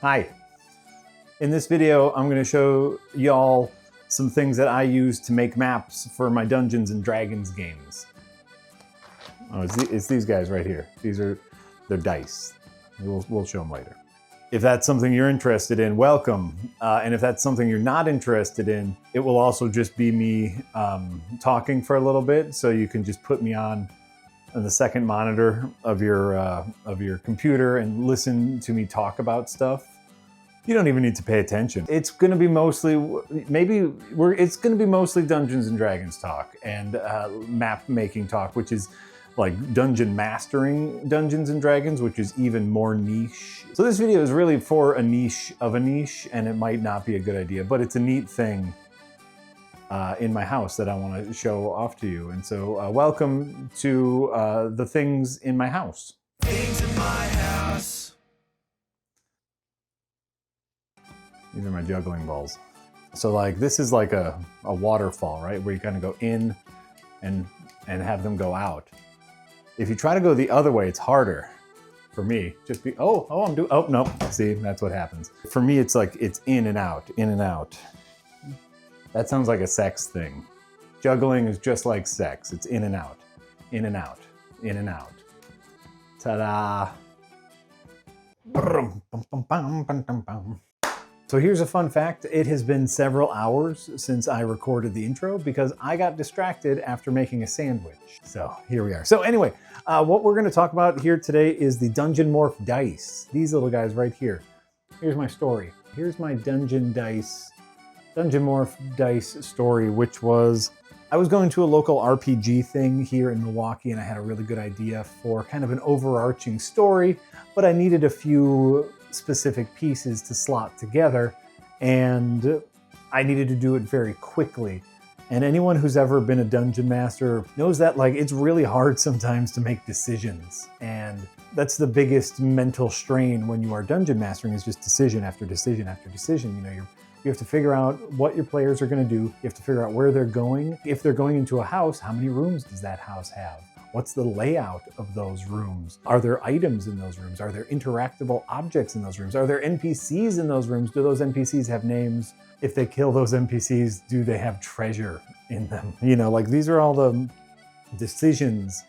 Hi. In this video, I'm going to show y'all some things that I use to make maps for my Dungeons and Dragons games. Oh, it's these guys right here. They're dice. We'll show them later. If that's something you're interested in, welcome. And if that's something you're not interested in, it will also just be me talking for a little bit, so you can just put me on the second monitor of your computer and listen to me talk about stuff. You don't even need to pay attention. It's going to be mostly, it's going to be mostly Dungeons and Dragons talk and map making talk, which is like dungeon mastering Dungeons and Dragons, which is even more niche. So this video is really for a niche of a niche, and it might not be a good idea, but it's a neat thing in my house that I want to show off to you. And so welcome to the things in my house. Things in my house. These are my juggling balls. So like this is like a waterfall, right? Where you kind of go in and have them go out. If you try to go the other way, it's harder for me. Oh no, see, that's what happens. For me, it's like, it's in and out, in and out. That sounds like a sex thing. Juggling is just like sex. It's in and out, in and out, in and out. Ta-da. So here's a fun fact. It has been several hours since I recorded the intro because I got distracted after making a sandwich. So here we are. So anyway, what we're going to talk about here today is the Dungeon Morph dice. These little guys right here. Here's my story. Here's my Dungeon Morph dice story, which was, I was going to a local RPG thing here in Milwaukee, and I had a really good idea for kind of an overarching story, but I needed a few specific pieces to slot together, and I needed to do it very quickly. And anyone who's ever been a dungeon master knows that like it's really hard sometimes to make decisions, and that's the biggest mental strain when you are dungeon mastering, is just decision after decision after decision. You know, you have to figure out what your players are going to do. You have to figure out where they're going. If they're going into a house, how many rooms does that house have? What's the layout of those rooms? Are there items in those rooms? Are there interactable objects in those rooms? Are there NPCs in those rooms? Do those NPCs have names? If they kill those NPCs, do they have treasure in them? You know, like these are all the decisions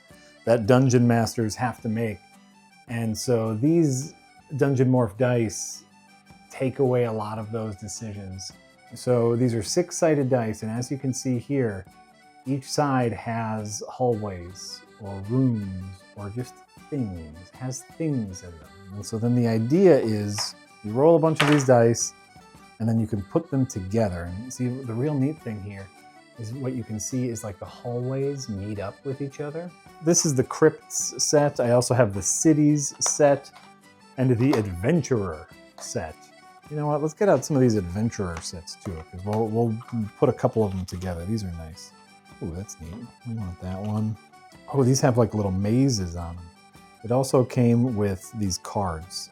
that dungeon masters have to make. And so these Dungeon Morph dice take away a lot of those decisions. So these are 6-sided dice, and as you can see here, each side has hallways or rooms or just things, has things in them. And so then the idea is you roll a bunch of these dice and then you can put them together. And see, the real neat thing here is what you can see is like the hallways meet up with each other. This is the Crypts set. I also have the Cities set and the Adventurer set. You know what, let's get out some of these Adventurer sets too, because we'll put a couple of them together. These are nice. Oh, that's neat. We want that one. Oh, these have like little mazes on them. It also came with these cards.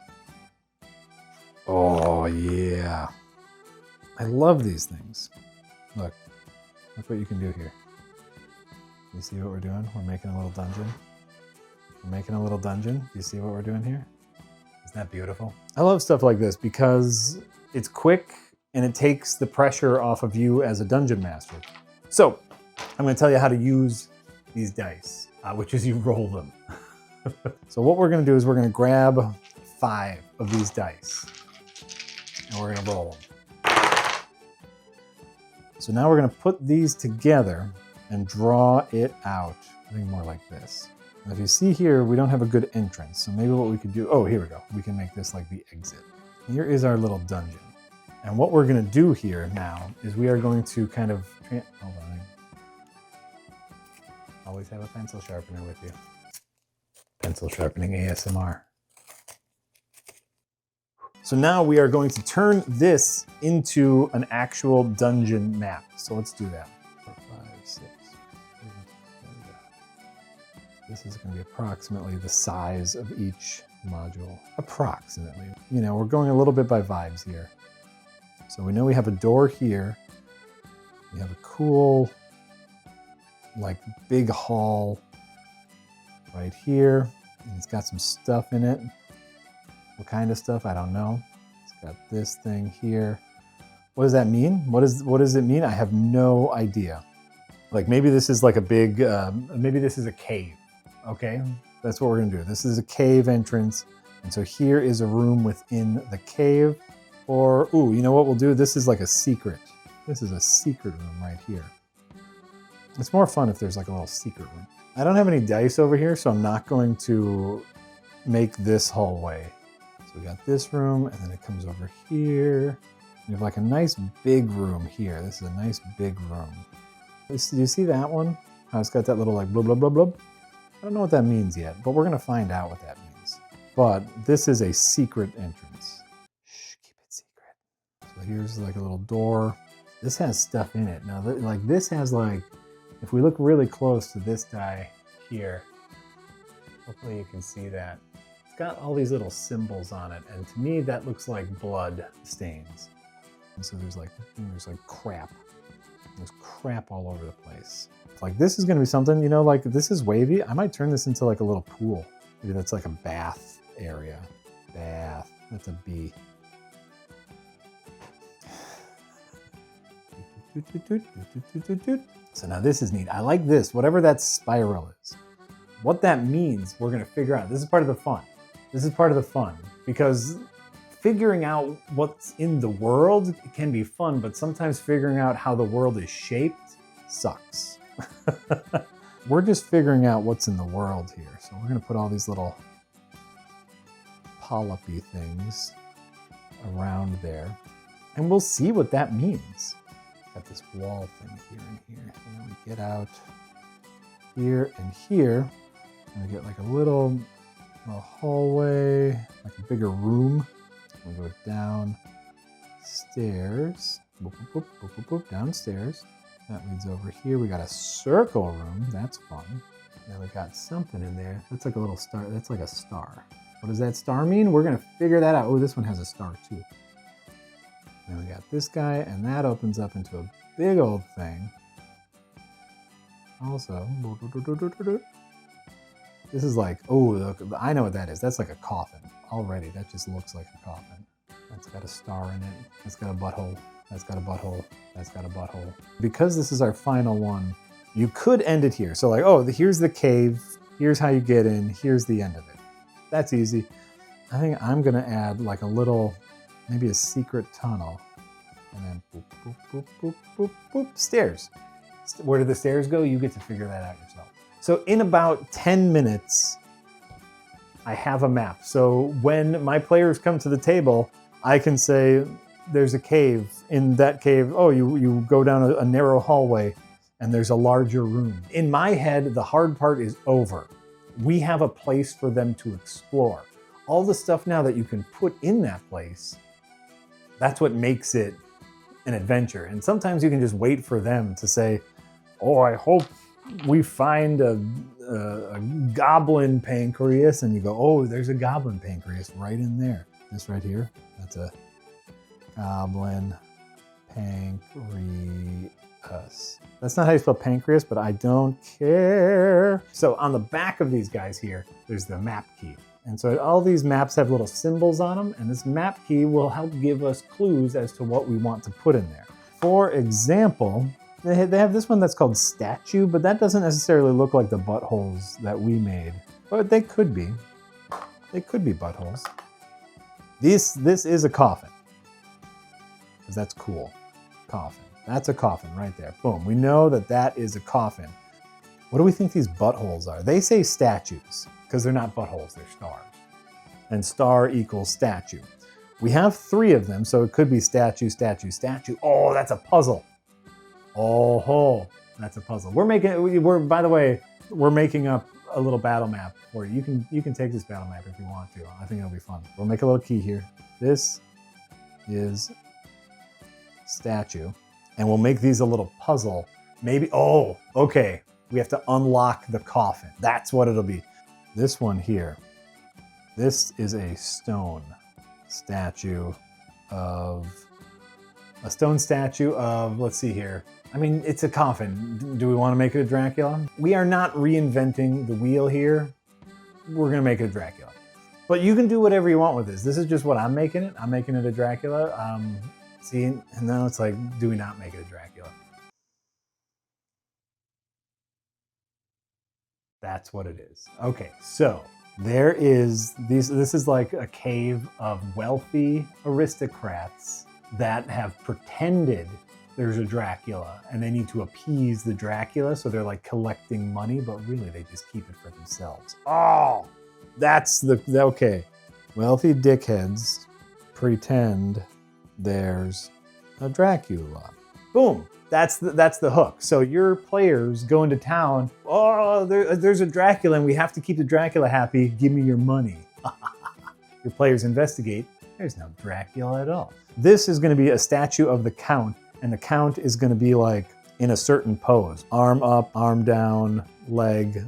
Oh, yeah. I love these things. Look what you can do here. You see what we're doing? We're making a little dungeon. We're making a little dungeon. You see what we're doing here? Isn't that beautiful? I love stuff like this because it's quick and it takes the pressure off of you as a dungeon master. So, I'm going to tell you how to use these dice, which is you roll them. So what we're going to do is we're going to grab 5 of these dice and we're going to roll them. So now we're going to put these together and draw it out. I think more like this. Now if you see here, we don't have a good entrance. So maybe what we could do, oh, here we go. We can make this like the exit. Here is our little dungeon. And what we're going to do here now is we are going to kind of, hold on. Always have a pencil sharpener with you. Pencil sharpening ASMR. So now we are going to turn this into an actual dungeon map. So let's do that. 4, 5, 6. This is going to be approximately the size of each module. Approximately. You know, we're going a little bit by vibes here. So we know we have a door here. We have a cool, like, big hall right here. And it's got some stuff in it. What kind of stuff? I don't know. It's Got this thing here. What does that mean? What does it mean? I have no idea. Like maybe this is like a big, maybe this is a cave, okay? That's what we're gonna do. This is a cave entrance. And so here is a room within the cave. Or, ooh, you know what we'll do? This is like a secret. This is a secret room right here. It's more fun if there's like a little secret room. I don't have any dice over here, so I'm not going to make this hallway. So we got this room, and then it comes over here. We have like a nice big room here. This is a nice big room. Do you see that one? How it's got that little like blub, blub, blub, blub? I don't know what that means yet, but we're gonna find out what that means. But this is a secret entrance. Shh, keep it secret. So here's like a little door. This has stuff in it. Now, like this has like, if we look really close to this guy here, hopefully you can see that. It's got all these little symbols on it, and to me that looks like blood stains. And so there's like crap. There's crap all over the place. Like this is gonna be something, you know, like this is wavy. I might turn this into like a little pool. Maybe that's like a bath area. Bath, that's a B. So now this is neat. I like this, whatever that spiral is. What that means, we're gonna figure out. This is part of the fun. This is part of the fun because figuring out what's in the world can be fun, but sometimes figuring out how the world is shaped sucks. We're just figuring out what's in the world here. So we're gonna put all these little polypy things around there, and we'll see what that means. Got this wall thing here and here. And then we get out here and here, and we get like a little hallway, like a bigger room. We go down stairs, boop, boop, boop, boop, boop, downstairs. That leads over here. We got a circle room. That's fun. Then we got something in there. That's like a little star. That's like a star. What does that star mean? We're gonna figure that out. Oh, this one has a star too. Then we got this guy, and that opens up into a big old thing. Also, this is like, oh, look, I know what that is. That's like a coffin already. That just looks like a coffin. That's got a star in it. That's got a butthole. That's got a butthole. That's got a butthole. Because this is our final one, you could end it here. So like, oh, here's the cave. Here's how you get in. Here's the end of it. That's easy. I think I'm gonna add like a little, maybe a secret tunnel. And then boop, boop, boop, boop, boop, boop, stairs. Where do the stairs go? You get to figure that out yourself. So in about 10 minutes, I have a map. So when my players come to the table, I can say, there's a cave. In that cave, oh, you go down a narrow hallway and there's a larger room. In my head, the hard part is over. We have a place for them to explore. All the stuff now that you can put in that place, that's what makes it an adventure. And sometimes you can just wait for them to say, oh, I hope we find a goblin pancreas. And you go, oh, there's a goblin pancreas right in there. This right here, that's a goblin pancreas. That's not how you spell pancreas, but I don't care. So on the back of these guys here, there's the map key. And so all these maps have little symbols on them, and this map key will help give us clues as to what we want to put in there. For example, they have this one that's called statue, but that doesn't necessarily look like the buttholes that we made, but they could be. They could be buttholes. This is a coffin, because that's cool. Coffin. That's a coffin right there. Boom. We know that that is a coffin. What do we think these buttholes are? They say statues, because they're not buttholes, they're stars. And star equals statue. We have 3 of them, so it could be statue, statue, statue. Oh, that's a puzzle. Oh, that's a puzzle. By the way, we're making up a little battle map for you. You can take this battle map if you want to. I think it'll be fun. We'll make a little key here. This is statue. And we'll make these a little puzzle. Maybe, oh, okay. We have to unlock the coffin. That's what it'll be. This one here, this is a stone statue of, let's see here. I mean, it's a coffin. Do we want to make it a Dracula? We are not reinventing the wheel here. We're gonna make it a Dracula. But you can do whatever you want with this. This is just what I'm making it. I'm making it a Dracula. See, and now it's like, do we not make it a Dracula? That's what it is. Okay, so there is this is like a cave of wealthy aristocrats that have pretended there's a Dracula and they need to appease the Dracula, so they're like collecting money, but really they just keep it for themselves. Oh, that's the okay. Wealthy dickheads pretend there's a Dracula. Boom. That's the hook. So your players go into town. Oh, there's a Dracula, and we have to keep the Dracula happy. Give me your money. Your players investigate. There's no Dracula at all. This is going to be a statue of the Count, and the Count is going to be like in a certain pose: arm up, arm down, leg,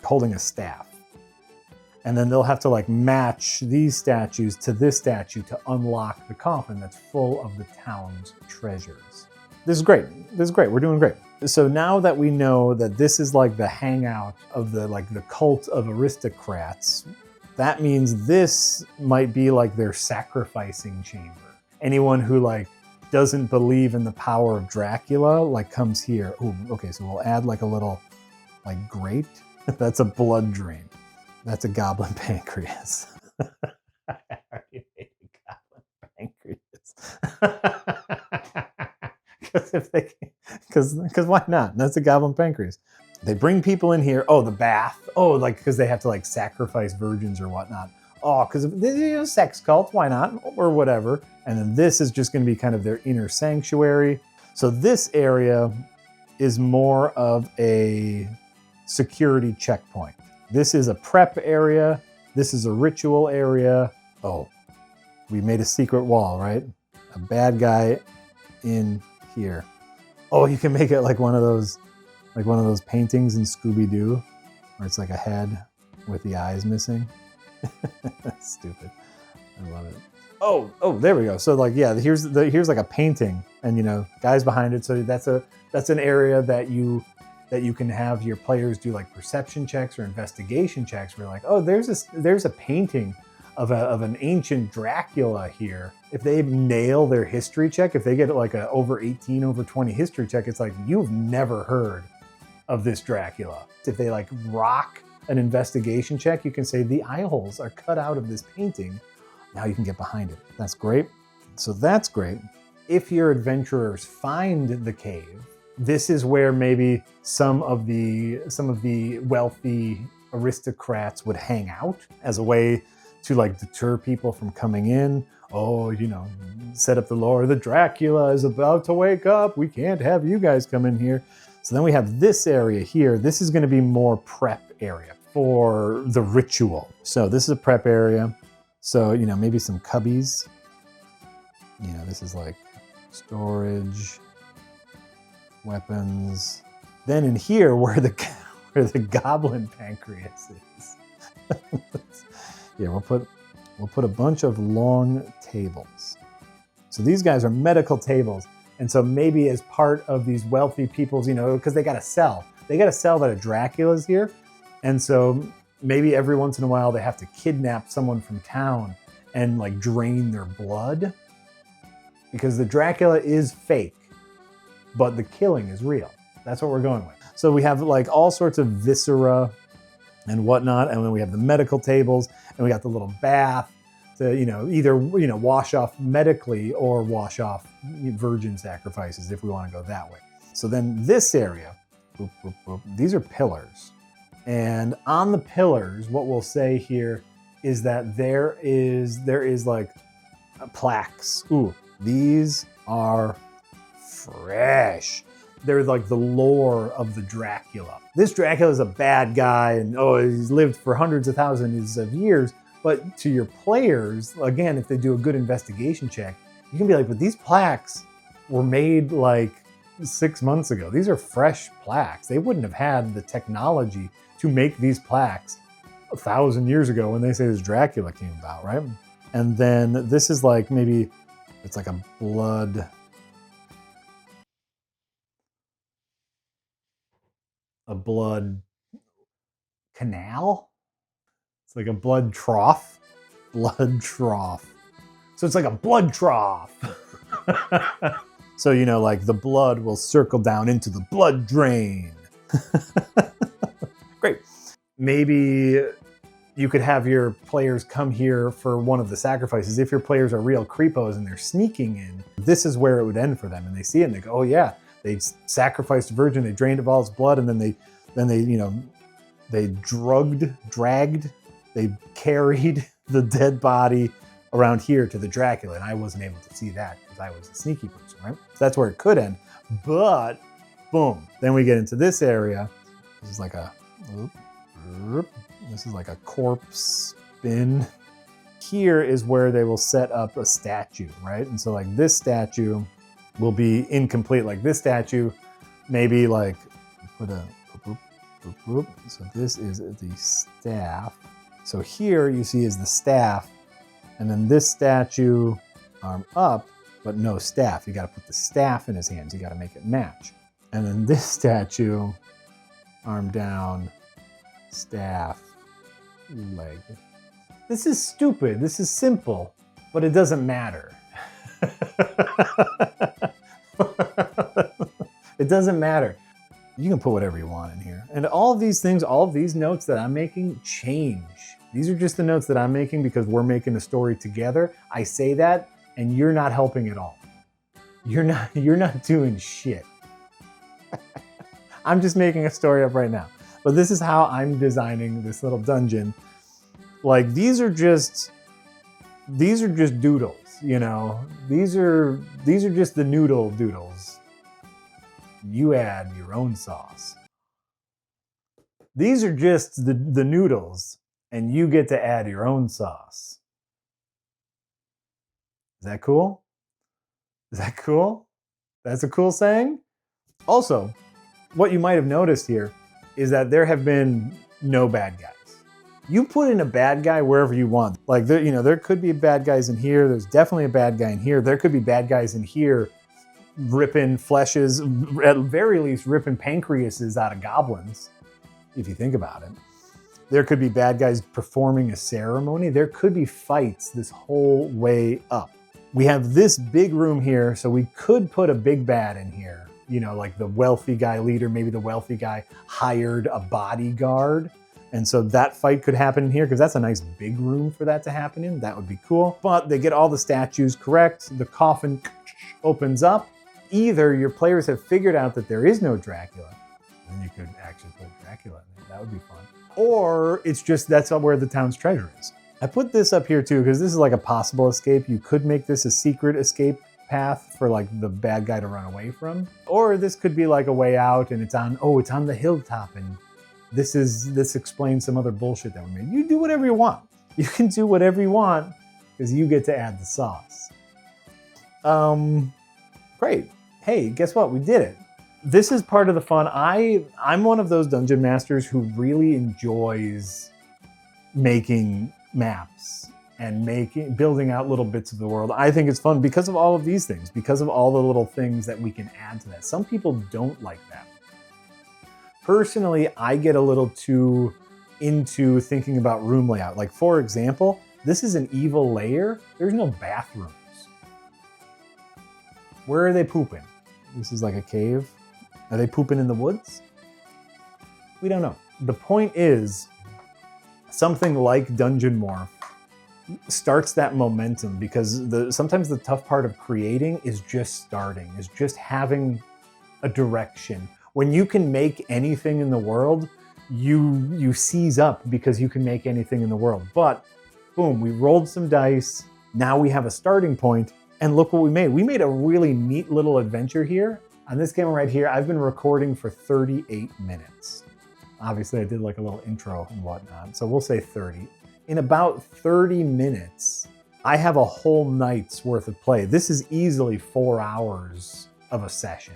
holding a staff. And then they'll have to like match these statues to this statue to unlock the coffin that's full of the town's treasures. This is great. This is great. We're doing great. So now that we know that this is like the hangout of the cult of aristocrats, that means this might be like their sacrificing chamber. Anyone who like doesn't believe in the power of Dracula like comes here. Ooh, okay, so we'll add like a little like grate. That's a blood drain. That's a goblin pancreas. I already made a goblin pancreas. Because why not? That's a goblin pancreas. They bring people in here. Oh, the bath. Oh, like because they have to like sacrifice virgins or whatnot. Oh, because this is a sex cult. Why not? Or whatever. And then this is just going to be kind of their inner sanctuary. So this area is more of a security checkpoint. This is a prep area. This is a ritual area. Oh, we made a secret wall, right? A bad guy in here. Oh, you can make it like one of those paintings in Scooby-Doo, where it's like a head with the eyes missing. That's stupid. I love it. Oh, there we go. So like, yeah, here's like a painting, and you know, guys behind it. So that's an area that you can have your players do like perception checks or investigation checks. Where like, oh, there's a painting of an ancient Dracula here. If they nail their history check, if they get like a over 18, over 20 history check, it's like, you've never heard of this Dracula. If they like rock an investigation check, you can say the eye holes are cut out of this painting. Now you can get behind it. That's great. So that's great. If your adventurers find the cave, this is where maybe some of the wealthy aristocrats would hang out as a way to like deter people from coming in. Oh, you know, set up the lore. The Dracula is about to wake up. We can't have you guys come in here. So then we have this area here. This is going to be more prep area for the ritual. So this is a prep area. So, you know, maybe some cubbies. You know, this is like storage, weapons. Then in here, where the goblin pancreas is. Yeah, we'll put a bunch of long tables. So these guys are medical tables. And so maybe as part of these wealthy people's, you know, because they got to sell that a Dracula's here. And so maybe every once in a while they have to kidnap someone from town and like drain their blood, because the Dracula is fake, but the killing is real. That's what we're going with. So we have like all sorts of viscera and whatnot, and then we have the medical tables, and we got the little bath to, you know, either, you know, wash off medically or wash off virgin sacrifices if we want to go that way. So then this area, boop, boop, boop, these are pillars. And on the pillars, what we'll say here is that there is like plaques. Ooh, these are fresh. They're like the lore of the Dracula. This Dracula is a bad guy, and oh, he's lived for hundreds of thousands of years. But to your players, again, if they do a good investigation check, you can be like, but these plaques were made like 6 months ago. These are fresh plaques. They wouldn't have had the technology to make these plaques 1,000 years ago when they say this Dracula came about, right? And then this is like, maybe it's like a blood canal. It's like a blood trough. Blood trough. So it's like a blood trough. So, you know, like the blood will circle down into the blood drain. Great. Maybe you could have your players come here for one of the sacrifices. If your players are real creepos and they're sneaking in, this is where it would end for them. And they see it and they go, oh yeah, they sacrificed a virgin, they drained of all its blood, and then they, you know, they dragged, they carried the dead body around here to the Dracula. And I wasn't able to see that because I was a sneaky person, right? So that's where it could end. But boom, then we get into this area. This is like a, this is like a corpse bin. Here is where they will set up a statue, right? And so like this statue will be incomplete. Like this statue, maybe like put a, so this is the staff. So here you see is the staff, and then this statue, arm up, but no staff. You got to put the staff in his hands. You got to make it match. And then this statue, arm down, staff, leg. This is stupid. This is simple, but it doesn't matter. It doesn't matter. You can put whatever you want in here. And all of these things, all of these notes that I'm making change. These are just the notes that I'm making because we're making a story together. I say that and you're not helping at all. You're not doing shit. I'm just making a story up right now. But this is how I'm designing this little dungeon. Like these are just doodles, you know. These are just the noodle doodles. You add your own sauce. These are just the noodles, and you get to add your own sauce. Is that cool? Is that cool? That's a cool saying? Also, what you might have noticed here is that there have been no bad guys. You put in a bad guy wherever you want. Like there, you know, there could be bad guys in here. There's definitely a bad guy in here. There could be bad guys in here ripping fleshes, at very least ripping pancreases out of goblins, if you think about it. There could be bad guys performing a ceremony. There could be fights this whole way up. We have this big room here, so we could put a big bad in here. You know, like the wealthy guy leader, maybe the wealthy guy hired a bodyguard. And so that fight could happen in here because that's a nice big room for that to happen in. That would be cool. But they get all the statues correct. The coffin opens up. Either your players have figured out that there is no Dracula, and you could actually put Dracula in there. That would be fun. Or it's just that's where the town's treasure is. I put this up here too because this is like a possible escape. You could make this a secret escape path for like the bad guy to run away from. Or this could be like a way out and it's on the hilltop and this explains some other bullshit that we made. You do whatever you want. You can do whatever you want because you get to add the sauce. Great. Hey, guess what? We did it. This is part of the fun. I'm one of those dungeon masters who really enjoys making maps and building out little bits of the world. I think it's fun because of all of these things, because of all the little things that we can add to that. Some people don't like that. Personally, I get a little too into thinking about room layout. Like for example, this is an evil lair. There's no bathrooms. Where are they pooping? This is like a cave. Are they pooping in the woods? We don't know. The point is, something like Dungeon Morph starts that momentum because sometimes the tough part of creating is just starting, is just having a direction. When you can make anything in the world, you seize up because you can make anything in the world. But boom, we rolled some dice. Now we have a starting point. And look what we made. We made a really neat little adventure here. On this camera right here, I've been recording for 38 minutes. Obviously, I did like a little intro and whatnot, so we'll say 30. In about 30 minutes, I have a whole night's worth of play. This is easily 4 hours of a session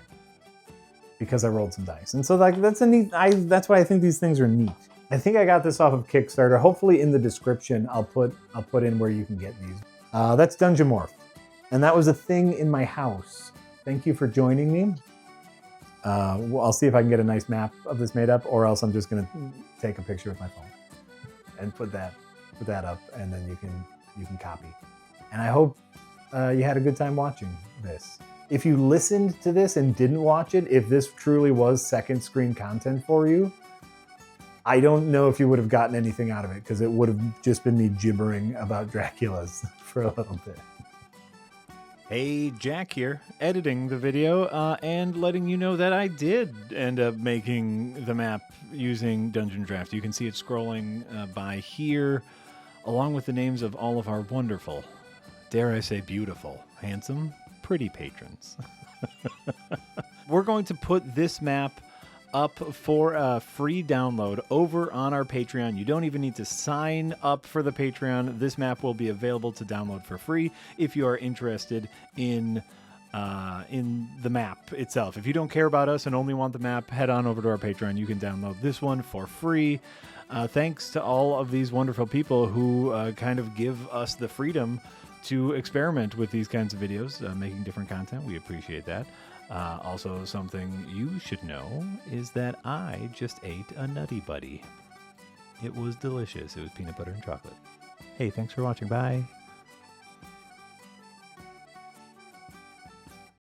because I rolled some dice. And so like that's a neat, that's why I think these things are neat. I think I got this off of Kickstarter. Hopefully in the description, I'll put in where you can get these. That's Dungeon Morph. And that was a thing in my house. Thank you for joining me. I'll see if I can get a nice map of this made up, or else I'm just gonna take a picture with my phone and put that put that up, and then you can copy. And I hope you had a good time watching this. If you listened to this and didn't watch it, if this truly was second screen content for you, I don't know if you would have gotten anything out of it, because it would have just been me gibbering about Draculas for a little bit. Hey, Jack here, editing the video and letting you know that I did end up making the map using Dungeon Draft. You can see it scrolling by here, along with the names of all of our wonderful, dare I say beautiful, handsome, pretty patrons. We're going to put this map up for a free download over on our Patreon. You don't even need to sign up for the Patreon. This map will be available to download for free if you are interested in the map itself. If you don't care about us and only want the map, head on over to our Patreon. You can download this one for free. Thanks to all of these wonderful people who kind of give us the freedom to experiment with these kinds of videos, making different content. We appreciate that. Also, something you should know is that I just ate a Nutty Buddy. It was delicious. It was peanut butter and chocolate. Hey, thanks for watching. Bye.